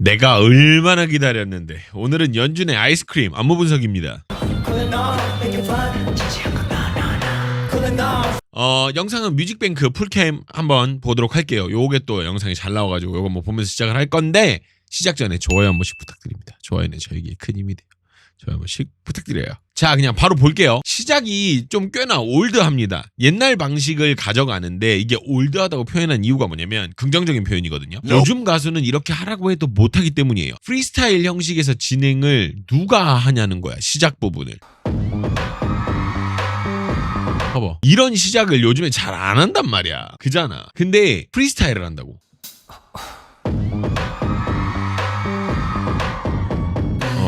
내가 얼마나 기다렸는데. 오늘은 연준의 아이스크림 안무 분석입니다. 영상은 뮤직뱅크 풀캠 한번 보도록 할게요. 요게 또 영상이 잘 나와가지고 요거 뭐 보면서 시작을 할 건데, 시작 전에 좋아요 한 번씩 부탁드립니다. 좋아요는 저에게 큰 힘이 돼요. 좋아요 한 번씩 부탁드려요. 자, 그냥 바로 볼게요. 시작이 좀 꽤나 올드합니다. 옛날 방식을 가져가는데 이게 올드하다고 표현한 이유가 뭐냐면 긍정적인 표현이거든요. 요즘 가수는 이렇게 하라고 해도 못하기 때문이에요. 프리스타일 형식에서 진행을 누가 하냐는 거야, 시작 부분을. 봐봐, 이런 시작을 요즘에 잘 안 한단 말이야. 그잖아. 근데 프리스타일을 한다고.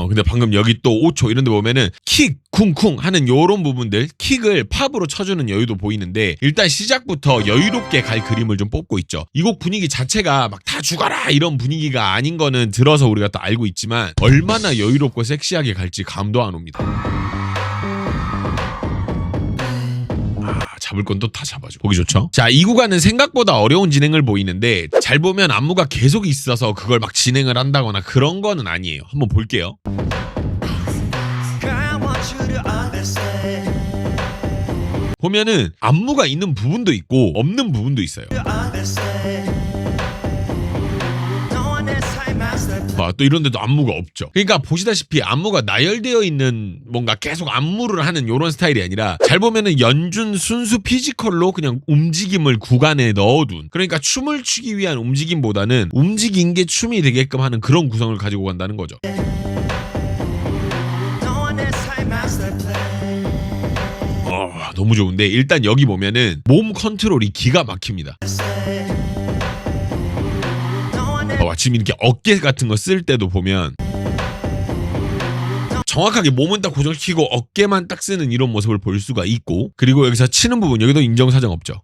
근데 방금 여기 또 5초 이런 데 보면은 킥, 쿵쿵 하는 요런 부분들, 킥을 팝으로 쳐주는 여유도 보이는데, 일단 시작부터 여유롭게 갈 그림을 좀 뽑고 있죠. 이 곡 분위기 자체가 막 다 죽어라 이런 분위기가 아닌 거는 들어서 우리가 또 알고 있지만, 얼마나 여유롭고 섹시하게 갈지 감도 안 옵니다. 잡을 건 또 다 잡아줘. 보기 좋죠? 자, 이 구간은 생각보다 어려운 진행을 보이는데, 잘 보면 안무가 계속 있어서 그걸 막 진행을 한다거나 그런 거는 아니에요. 한번 볼게요. 보면은 안무가 있는 부분도 있고 없는 부분도 있어요. 또 이런 데도 안무가 없죠. 그러니까 보시다시피 안무가 나열되어 있는, 뭔가 계속 안무를 하는 요런 스타일이 아니라, 잘 보면은 연준 순수 피지컬로 그냥 움직임을 구간에 넣어둔, 그러니까 춤을 추기 위한 움직임보다는 움직인 게 춤이 되게끔 하는 그런 구성을 가지고 간다는 거죠. 너무 좋은데, 일단 여기 보면은 몸 컨트롤이 기가 막힙니다. 지금 이렇게 어깨 같은 거 쓸 때도 보면 정확하게 몸은 딱 고정시키고 어깨만 딱 쓰는 이런 모습을 볼 수가 있고, 그리고 여기서 치는 부분, 여기도 인정사정 없죠.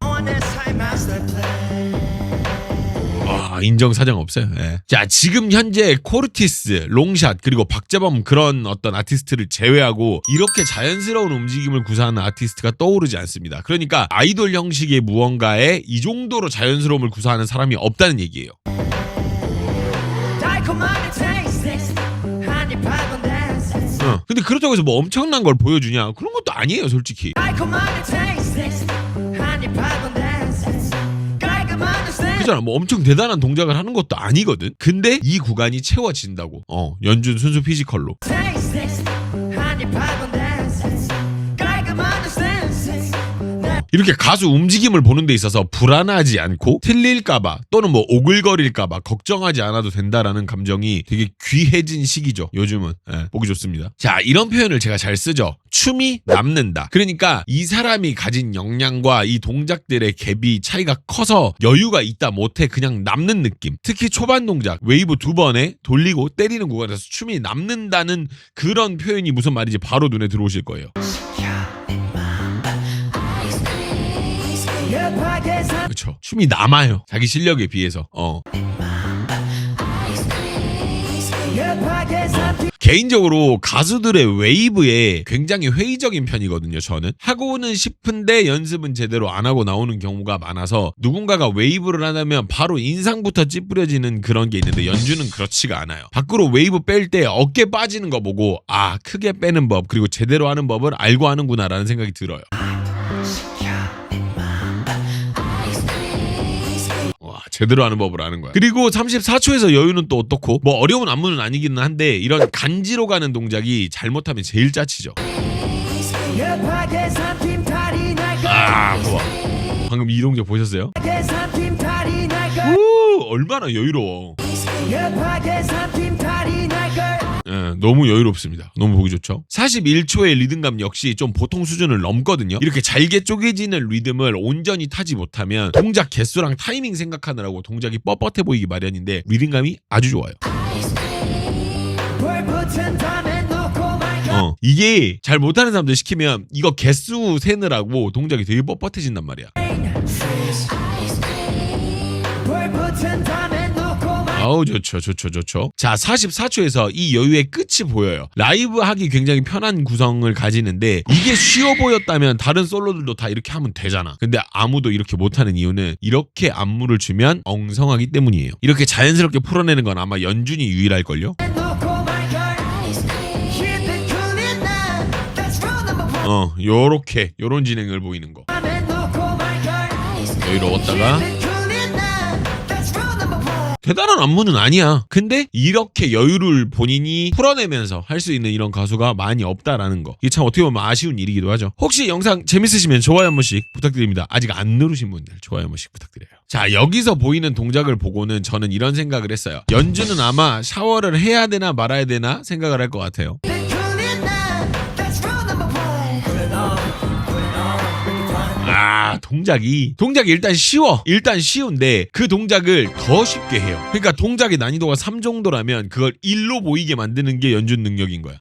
인정사정 없어요. 예. 자, 지금 현재 코르티스, 롱샷, 그리고 박재범, 그런 어떤 아티스트를 제외하고 이렇게 자연스러운 움직임을 구사하는 아티스트가 떠오르지 않습니다. 그러니까 아이돌 형식의 무언가에 이 정도로 자연스러움을 구사하는 사람이 없다는 얘기예요. 근데 그렇다고 해서 뭐 엄청난 걸 보여주냐? 그런 것도 아니에요, 솔직히. 그잖아. 뭐 엄청 대단한 동작을 하는 것도 아니거든. 근데 이 구간이 채워진다고. 연준 순수 피지컬로. 이렇게 가수 움직임을 보는 데 있어서 불안하지 않고 틀릴까봐 또는 뭐 오글거릴까봐 걱정하지 않아도 된다라는 감정이 되게 귀해진 시기죠, 요즘은. 보기 좋습니다. 자, 이런 표현을 제가 잘 쓰죠. 춤이 남는다. 그러니까 이 사람이 가진 역량과 이 동작들의 갭이 차이가 커서 여유가 있다 못해 그냥 남는 느낌. 특히 초반 동작 웨이브 2번에 돌리고 때리는 구간에서 춤이 남는다는 그런 표현이 무슨 말인지 바로 눈에 들어오실 거예요. 그렇죠. 춤이 남아요, 자기 실력에 비해서. 개인적으로 가수들의 웨이브에 굉장히 회의적인 편이거든요. 저는 하고는 싶은데 연습은 제대로 안 하고 나오는 경우가 많아서, 누군가가 웨이브를 하려면 바로 인상부터 찌푸려지는 그런 게 있는데, 연주는 그렇지가 않아요. 밖으로 웨이브 뺄 때 어깨 빠지는 거 보고 크게 빼는 법, 그리고 제대로 하는 법을 알고 하는구나 라는 생각이 들어요. 제대로 하는 법을 아는 거야. 그리고 34초에서 여유는 또 어떻고, 뭐 어려운 안무는 아니기는 한데 이런 간지로 가는 동작이 잘못하면 제일 짜치죠. 좋아. 방금 이 동작 보셨어요? 얼마나 여유로워. 너무 여유롭습니다. 너무 보기 좋죠. 41초의 리듬감 역시 좀 보통 수준을 넘거든요. 이렇게 잘게 쪼개지는 리듬을 온전히 타지 못하면 동작 개수랑 타이밍 생각하느라고 동작이 뻣뻣해 보이기 마련인데, 리듬감이 아주 좋아요. 이게 잘 못하는 사람들 시키면 이거 개수 세느라고 동작이 되게 뻣뻣해진단 말이야. 아우 좋죠. 자 44초에서 이 여유의 끝이 보여요. 라이브 하기 굉장히 편한 구성을 가지는데 이게 쉬워 보였다면 다른 솔로들도 다 이렇게 하면 되잖아. 근데 아무도 이렇게 못하는 이유는 이렇게 안무를 주면 엉성하기 때문이에요. 이렇게 자연스럽게 풀어내는 건 아마 연준이 유일할걸요? 요런 진행을 보이는 거. 여유로웠다가 대단한 안무는 아니야. 근데 이렇게 여유를 본인이 풀어내면서 할 수 있는 이런 가수가 많이 없다라는 거. 이게 참 어떻게 보면 아쉬운 일이기도 하죠. 혹시 영상 재밌으시면 좋아요 한 번씩 부탁드립니다. 아직 안 누르신 분들 좋아요 한 번씩 부탁드려요. 자 여기서 보이는 동작을 보고는 저는 이런 생각을 했어요. 연주는 아마 샤워를 해야 되나 말아야 되나 생각을 할 것 같아요. 동작이 일단 쉬워. 일단 쉬운데 그 동작을 더 쉽게 해요. 그러니까 동작의 난이도가 3 정도라면 그걸 1로 보이게 만드는 게 연준 능력인 거야.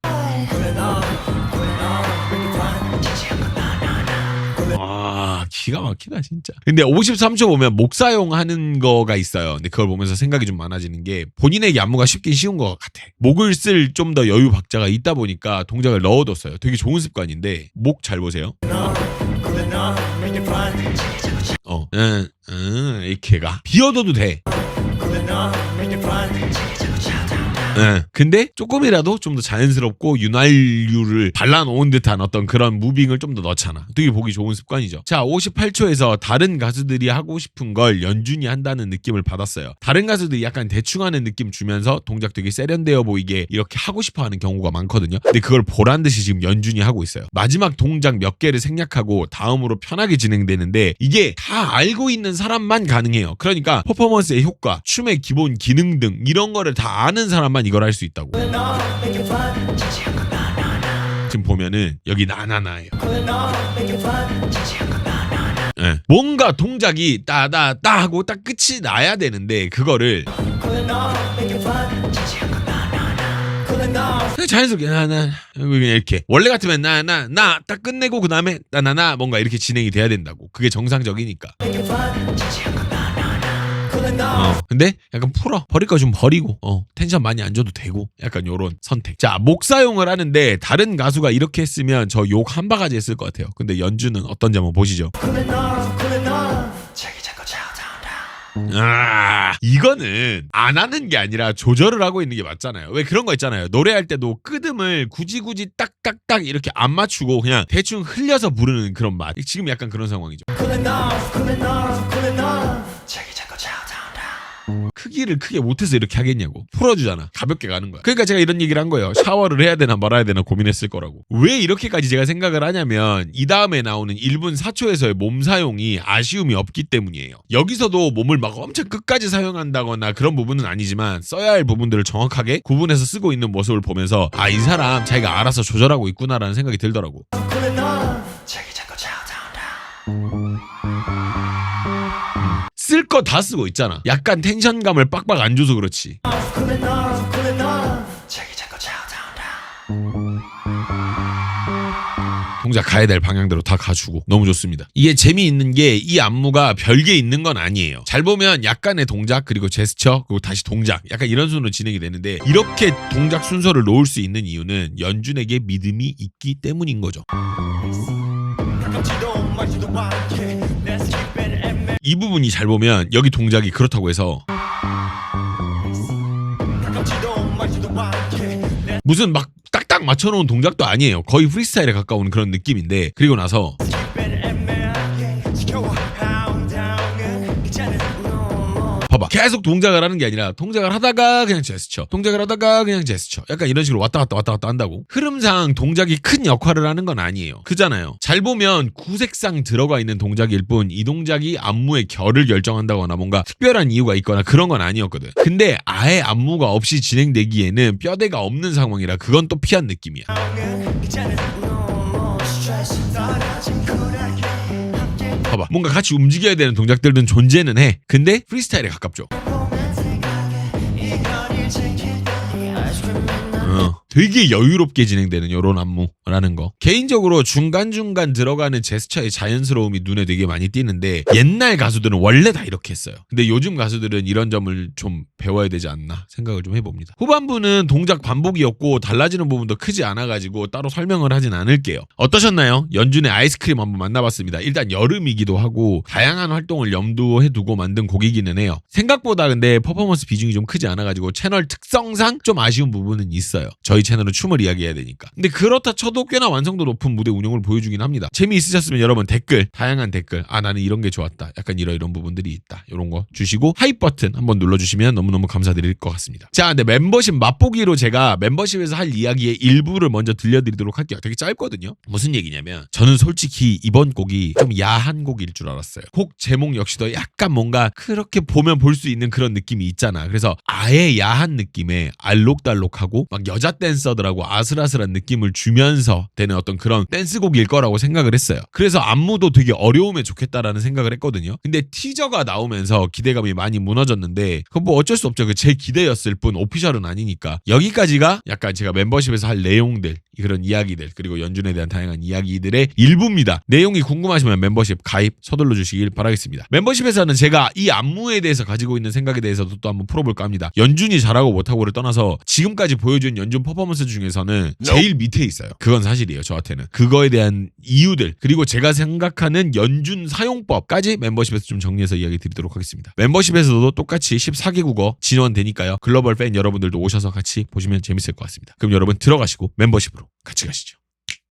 기가 막히다 진짜. 근데 53초 보면 목 사용하는 거가 있어요. 근데 그걸 보면서 생각이 좀 많아지는 게 본인에게 안무가 쉽긴 쉬운 것 같아. 목을 쓸 좀 더 여유 박자가 있다 보니까 동작을 넣어뒀어요. 되게 좋은 습관인데 목 잘 보세요. 이렇게가 비워둬도 돼. 근데 조금이라도 좀 더 자연스럽고 윤활유를 발라놓은 듯한 어떤 그런 무빙을 좀 더 넣잖아. 되게 보기 좋은 습관이죠. 자 58초에서 다른 가수들이 하고 싶은 걸 연준이 한다는 느낌을 받았어요. 다른 가수들이 약간 대충 하는 느낌 주면서 동작 되게 세련되어 보이게 이렇게 하고 싶어 하는 경우가 많거든요. 근데 그걸 보란 듯이 지금 연준이 하고 있어요. 마지막 동작 몇 개를 생략하고 다음으로 편하게 진행되는데 이게 다 알고 있는 사람만 가능해요. 그러니까 퍼포먼스의 효과, 춤의 기본 기능 등 이런 거를 다 아는 사람만 이걸 할 수 있다고. 지금 보면은 여기 나나나예요. 뭔가 동작이 따다따 하고 딱 끝이 나야 되는데 그거를 그냥 자연스럽게 나나 그냥 이렇게 원래 같으면 나나 딱 끝내고 그 다음에 나나나 뭔가 이렇게 진행이 돼야 된다고. 그게 정상적이니까. 근데 약간 버릴 거 좀 버리고 텐션 많이 안 줘도 되고 약간 요런 선택. 자 목 사용을 하는데 다른 가수가 이렇게 했으면 저 욕 한 바가지 했을 것 같아요. 근데 연주는 어떤지 한번 보시죠. 이거는 안 하는 게 아니라 조절을 하고 있는 게 맞잖아요. 왜 그런 거 있잖아요. 노래할 때도 끄듬을 굳이 딱딱딱 이렇게 안 맞추고 그냥 대충 흘려서 부르는 그런 맛. 지금 약간 그런 상황이죠. 크기를 크게 못해서 이렇게 하겠냐고. 풀어주잖아. 가볍게 가는 거야. 그러니까 제가 이런 얘기를 한 거예요. 샤워를 해야 되나 말아야 되나 고민했을 거라고. 왜 이렇게까지 제가 생각을 하냐면 이 다음에 나오는 1분 4초에서의 몸 사용이 아쉬움이 없기 때문이에요. 여기서도 몸을 막 엄청 끝까지 사용한다거나 그런 부분은 아니지만 써야 할 부분들을 정확하게 구분해서 쓰고 있는 모습을 보면서 이 사람 자기가 알아서 조절하고 있구나라는 생각이 들더라고. 쓸 거 다 쓰고 있잖아. 약간 텐션감을 빡빡 안 줘서 그렇지. 동작 가야 될 방향대로 다 가주고 너무 좋습니다. 이게 재미있는 게 이 안무가 별게 있는 건 아니에요. 잘 보면 약간의 동작 그리고 제스처 그리고 다시 동작 약간 이런 순으로 진행이 되는데 이렇게 동작 순서를 놓을 수 있는 이유는 연준에게 믿음이 있기 때문인 거죠. 이 부분이 잘 보면 여기 동작이 그렇다고 해서 무슨 막 딱딱 맞춰놓은 동작도 아니에요. 거의 프리스타일에 가까운 그런 느낌인데 그리고 나서 봐봐. 계속 동작을 하는 게 아니라 동작을 하다가 그냥 제스처 동작을 하다가 그냥 제스처 약간 이런 식으로 왔다 갔다 한다고. 흐름상 동작이 큰 역할을 하는 건 아니에요. 그잖아요. 잘 보면 구색상 들어가 있는 동작일 뿐 이 동작이 안무의 결을 결정한다거나 뭔가 특별한 이유가 있거나 그런 건 아니었거든. 근데 아예 안무가 없이 진행되기에는 뼈대가 없는 상황이라 그건 또 피한 느낌이야. 봐봐. 뭔가 같이 움직여야 되는 동작들은 존재는 해. 근데 프리스타일에 가깝죠. 되게 여유롭게 진행되는 이런 안무라는 거. 개인적으로 중간중간 들어가는 제스처의 자연스러움이 눈에 되게 많이 띄는데 옛날 가수들은 원래 다 이렇게 했어요. 근데 요즘 가수들은 이런 점을 좀 배워야 되지 않나 생각을 좀 해봅니다. 후반부는 동작 반복이었고 달라지는 부분도 크지 않아가지고 따로 설명을 하진 않을게요. 어떠셨나요? 연준의 아이스크림 한번 만나봤습니다. 일단 여름이기도 하고 다양한 활동을 염두에 두고 만든 곡이기는 해요. 생각보다 근데 퍼포먼스 비중이 좀 크지 않아가지고 채널 특성상 좀 아쉬운 부분은 있어요. 저희 채널은 춤을 이야기해야 되니까. 근데 그렇다 쳐도 꽤나 완성도 높은 무대 운영을 보여주긴 합니다. 재미있으셨으면 여러분 댓글, 다양한 댓글, 나는 이런 게 좋았다, 약간 이런 부분들이 있다, 이런 거 주시고 하이 버튼 한번 눌러주시면 너무너무 감사드릴 것 같습니다. 자, 근데 멤버십 맛보기로 제가 멤버십에서 할 이야기의 일부를 먼저 들려드리도록 할게요. 되게 짧거든요. 무슨 얘기냐면 저는 솔직히 이번 곡이 좀 야한 곡일 줄 알았어요. 곡 제목 역시도 약간 뭔가 그렇게 보면 볼 수 있는 그런 느낌이 있잖아. 그래서 아예 야한 느낌의 알록달록하고 막 여자 댄서들하고 아슬아슬한 느낌을 주면서 되는 어떤 그런 댄스곡일 거라고 생각을 했어요. 그래서 안무도 되게 어려우면 좋겠다라는 생각을 했거든요. 근데 티저가 나오면서 기대감이 많이 무너졌는데 그건 뭐 어쩔 수 없죠. 그 제 기대였을 뿐 오피셜은 아니니까. 여기까지가 약간 제가 멤버십에서 할 내용들, 그런 이야기들, 그리고 연준에 대한 다양한 이야기들의 일부입니다. 내용이 궁금하시면 멤버십 가입 서둘러 주시길 바라겠습니다. 멤버십에서는 제가 이 안무에 대해서 가지고 있는 생각에 대해서도 또 한번 풀어볼까 합니다. 연준이 잘하고 못하고를 떠나서 지금까지 보여준 연준 퍼포먼스 중에서는 제일 밑에 있어요. 그건 사실이에요. 저한테는. 그거에 대한 이유들, 그리고 제가 생각하는 연준 사용법까지 멤버십에서 좀 정리해서 이야기 드리도록 하겠습니다. 멤버십에서도 똑같이 14개국어 진원되니까요. 글로벌 팬 여러분들도 오셔서 같이 보시면 재밌을 것 같습니다. 그럼 여러분 들어가시고 멤버십으로 같이 가시죠.